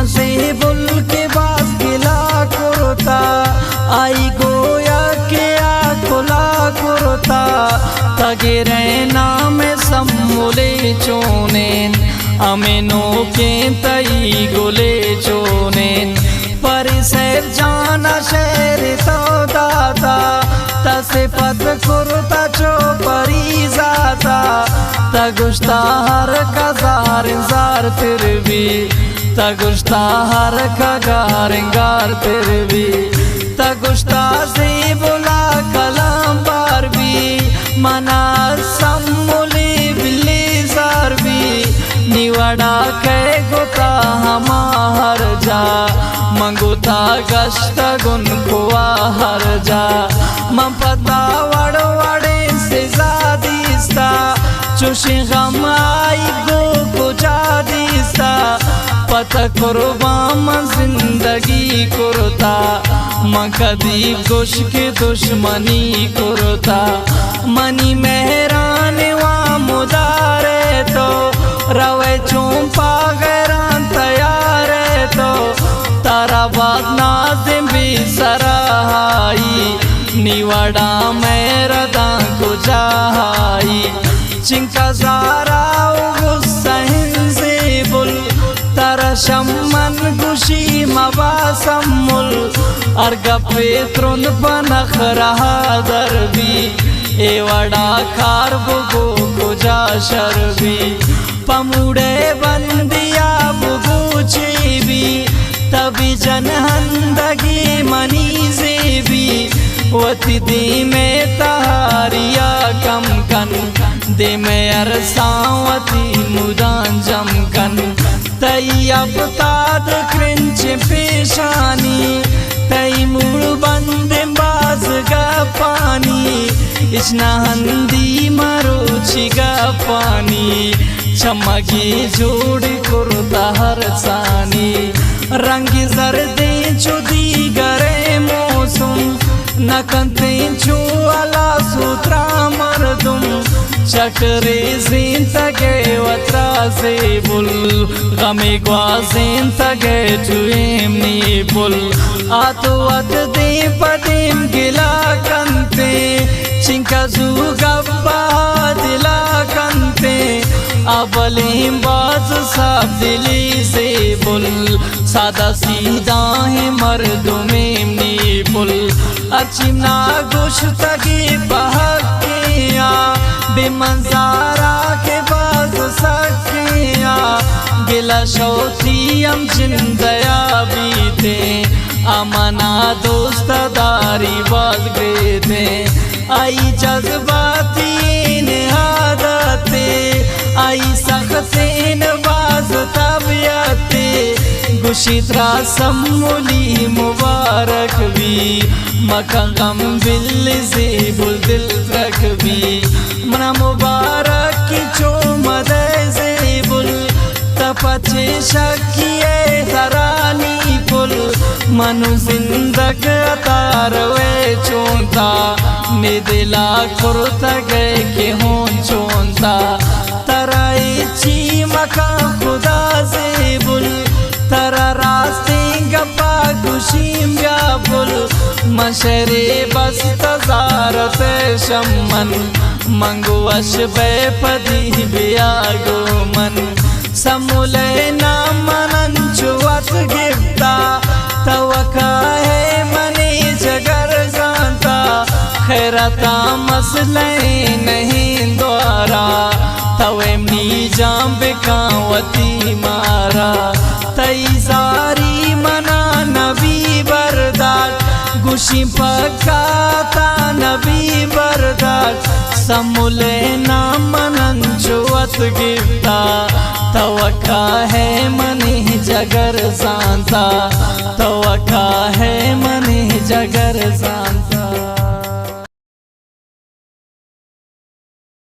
से बुल के बास गिला कुरता आई गोया के आकुला कुरता तगे रहना में सम्मुले चोनेन अमेनो के तई गुले चोनेन परिसर जाना शहर तो दाता तसिफत कुरता चो परी जाता तगुश्ता हर का जार फिर भी तगुश्ता हर का गार फिर भी तगुश्ता से बुला कलाम बार भी मना सम्मुली बिल्ली जार भी निवड़ा के गुता हमार जा मंगुता गश्त गुन कुआ हर जा मपता वड़े से जादिस्ता चुशी गम आई गो कुजा दिस्ता पता कुर्बाम जिंदगी कुरता मकदी गुश के दुश्मनी कुरता मनी मेहरान वा मुदारे तो रवे चुंपा गैरान तैयार तो तारा बात नाज़िम भी सराहाई निवड़ा मेरा दांको जाहाई चिंका ज़ारा गुस्सहिन से बुल तारा शम्मन खुशी मवासमुल अर्गा पेत्रुन पनख रहा दरबी एवड़ा खार बुगो कुजा शरबी पमुड़े बंदिया बुगो चीबी तभी जनहंदगी मनी से भी वती दी में तहारिया कम कन दे में अरसावती मुदान जमकन तई अब ताद क्रिंच पेशानी तई मुड़ बंद बाज गा पानी इचना हंदी मरोची गा पानी चमकी जोड़ कुर्ता हर सानी रंगी जर्दे चुदी गरे मौसम नकंते चो अला सूत्रा मर्दुम चकरे जीन तगे वत्रा से बुल गमे ग्वाजीन तगे जुएम नी बुल आतो अत दे पदेम गिला कंते चिंका जू गब्बा दिला कंते अबलीम बाज साफ दिली से बुल सादा सीधा है मर्दुमेम नी बुल अचिमना गुश तगी बहकिया बेमंजारा के बाज सकिया गिला शौथियम जिंदया बीते अमना दोस्तदारी बाज गए थे आई जज्बाती आदते आई सख्तीन बाज तबियते गुशित्रा सम्मुली मुबारक भी मकंगम बिल से बुल दिल रख भी मना मुबारक की चो मदे से बुल तपचे शकिए तरानी पुल मनु जिंदग अतारवे चोंता ने दिला कुर्ता गए के हों चोंता तराई ची मका खुदा से बुल तरा रास्ते गप्पा खुशीम या बुल मशरे बस तजारत शम्मन मंगुवश बेपदी बियागो मन समुले नामनन चुवत गिफ्ता तवका है मने जगर जानता खैरता मसले नहीं द्वारा तवेमनी जाम बिकावती मारा तई सारी मना नबी बरदार गुशी पकाता नबी बरदार समुले नामनन चुवत गिफ्ता तवका है मनी जगर जानता तवका है मनी जगर जानता।